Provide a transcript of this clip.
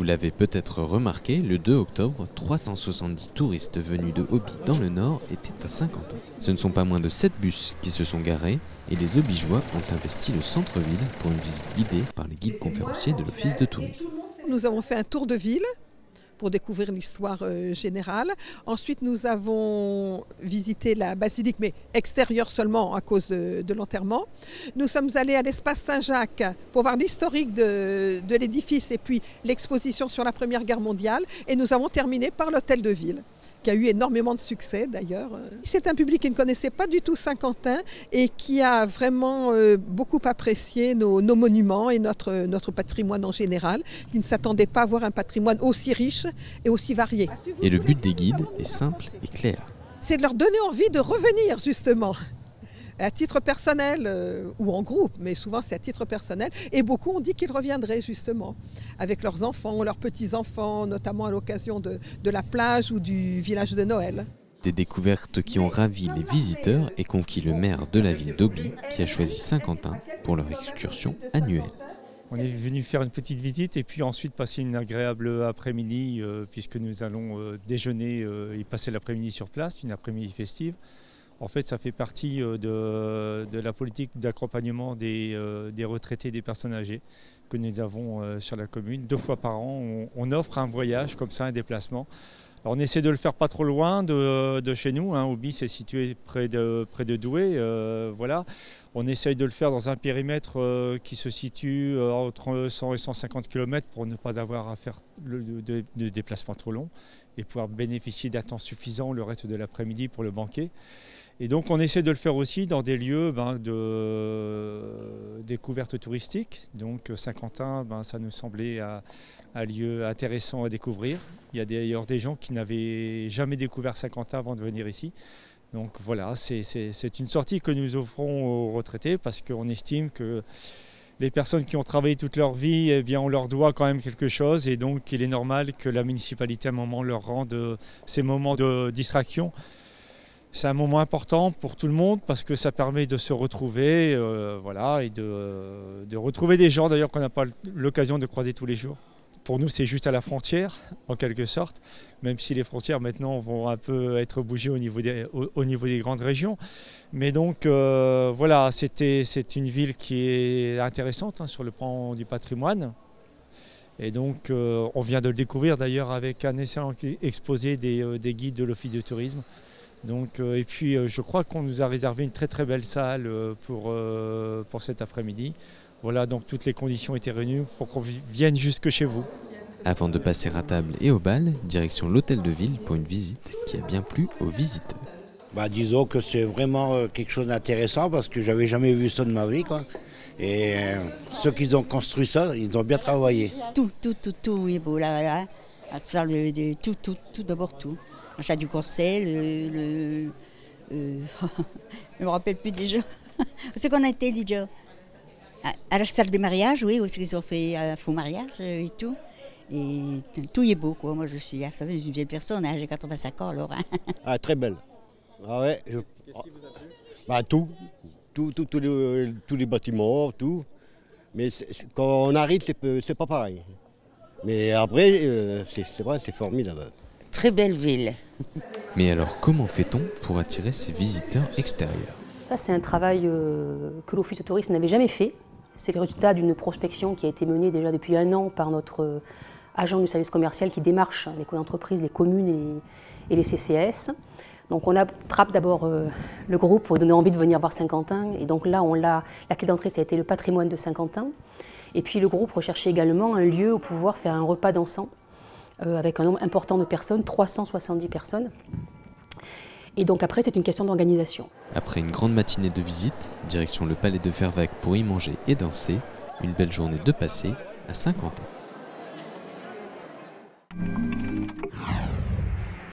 l'avez peut-être remarqué, le 2 octobre, 370 touristes venus de Hobby dans le Nord étaient à Saint-Quentin. Ce ne sont pas moins de 7 bus qui se sont garés et les Aubigeois ont investi le centre-ville pour une visite guidée par les guides conférenciers de l'Office de tourisme. Nous avons fait un tour de ville pour découvrir l'histoire générale. Ensuite, nous avons visité la basilique, mais extérieure seulement à cause de l'enterrement. Nous sommes allés à l'espace Saint-Jacques pour voir l'historique de l'édifice et puis l'exposition sur la Première Guerre mondiale. Et nous avons terminé par l'hôtel de ville, qui a eu énormément de succès d'ailleurs. C'est un public qui ne connaissait pas du tout Saint-Quentin et qui a vraiment beaucoup apprécié nos monuments et notre patrimoine en général, qui ne s'attendait pas à voir un patrimoine aussi riche et aussi varié. Et le but des guides est simple et clair. C'est de leur donner envie de revenir justement. À titre personnel ou en groupe, mais souvent c'est à titre personnel. Et beaucoup ont dit qu'ils reviendraient justement avec leurs enfants, leurs petits-enfants, notamment à l'occasion de la plage ou du village de Noël. Des découvertes qui ont ravi les visiteurs et conquis le maire de la ville d'Hobby qui a choisi Saint-Quentin pour leur excursion annuelle. On est venu faire une petite visite et puis ensuite passer une agréable après-midi puisque nous allons déjeuner et passer l'après-midi sur place, une après-midi festive. En fait, ça fait partie de la politique d'accompagnement des retraités, des personnes âgées que nous avons sur la commune. 2 fois par an, on offre un voyage comme ça, un déplacement. Alors, on essaie de le faire pas trop loin de chez nous. Hobby, c'est situé près de Douai. Voilà. On essaye de le faire dans un périmètre qui se situe entre 100 et 150 km pour ne pas avoir à faire de déplacement trop long et pouvoir bénéficier d'un temps suffisant le reste de l'après-midi pour le banquet. Et donc on essaie de le faire aussi dans des lieux de découverte touristique. Donc Saint-Quentin, ça nous semblait un lieu intéressant à découvrir. Il y a d'ailleurs des gens qui n'avaient jamais découvert Saint-Quentin avant de venir ici. Donc voilà, c'est une sortie que nous offrons aux retraités parce qu'on estime que les personnes qui ont travaillé toute leur vie, eh bien, on leur doit quand même quelque chose. Et donc il est normal que la municipalité à un moment leur rende ces moments de distraction. C'est un moment important pour tout le monde parce que ça permet de se retrouver voilà, et de retrouver des gens d'ailleurs qu'on n'a pas l'occasion de croiser tous les jours. Pour nous, c'est juste à la frontière, en quelque sorte, même si les frontières maintenant vont un peu être bougées au niveau des grandes régions. Mais donc voilà, c'est une ville qui est intéressante sur le plan du patrimoine. Et donc on vient de le découvrir d'ailleurs avec un excellent exposé des guides de l'Office de tourisme. Donc, et puis je crois qu'on nous a réservé une très belle salle pour cet après-midi. Voilà, donc toutes les conditions étaient réunies pour qu'on vienne jusque chez vous. Avant de passer à table et au bal, direction l'hôtel de ville pour une visite qui a bien plu aux visiteurs. Disons que c'est vraiment quelque chose d'intéressant parce que j'avais jamais vu ça de ma vie, quoi. Et ceux qui ont construit ça, ils ont bien travaillé. Tout est beau là. Tout, d'abord tout. L'achat du corset, je ne me rappelle plus déjà. Ce qu'on a été déjà. À la salle de mariage, oui, où ils ont fait un faux mariage et tout. Et tout est beau, quoi. Moi, je suis, vous savez, une vieille personne, j'ai 85 ans, alors. Ah, très belle. Ah ouais. Qu'est-ce qui vous a plu? Tous les bâtiments, tout. Mais quand on arrive, c'est pas pareil. Mais après, c'est vrai, c'est formidable. Très belle ville. Mais alors, comment fait-on pour attirer ces visiteurs extérieurs? Ça, c'est un travail que l'Office de tourisme n'avait jamais fait. C'est le résultat d'une prospection qui a été menée déjà depuis 1 an par notre agent du service commercial qui démarche les entreprises, les communes et les CCAS. Donc on attrape d'abord le groupe pour donner envie de venir voir Saint-Quentin. Et donc là, la clé d'entrée, ça a été le patrimoine de Saint-Quentin. Et puis le groupe recherchait également un lieu où pouvoir faire un repas dansant avec un nombre important de personnes, 370 personnes. Et donc après, c'est une question d'organisation. Après une grande matinée de visite, direction le palais de Fervaques pour y manger et danser, une belle journée de passé à Saint-Quentin.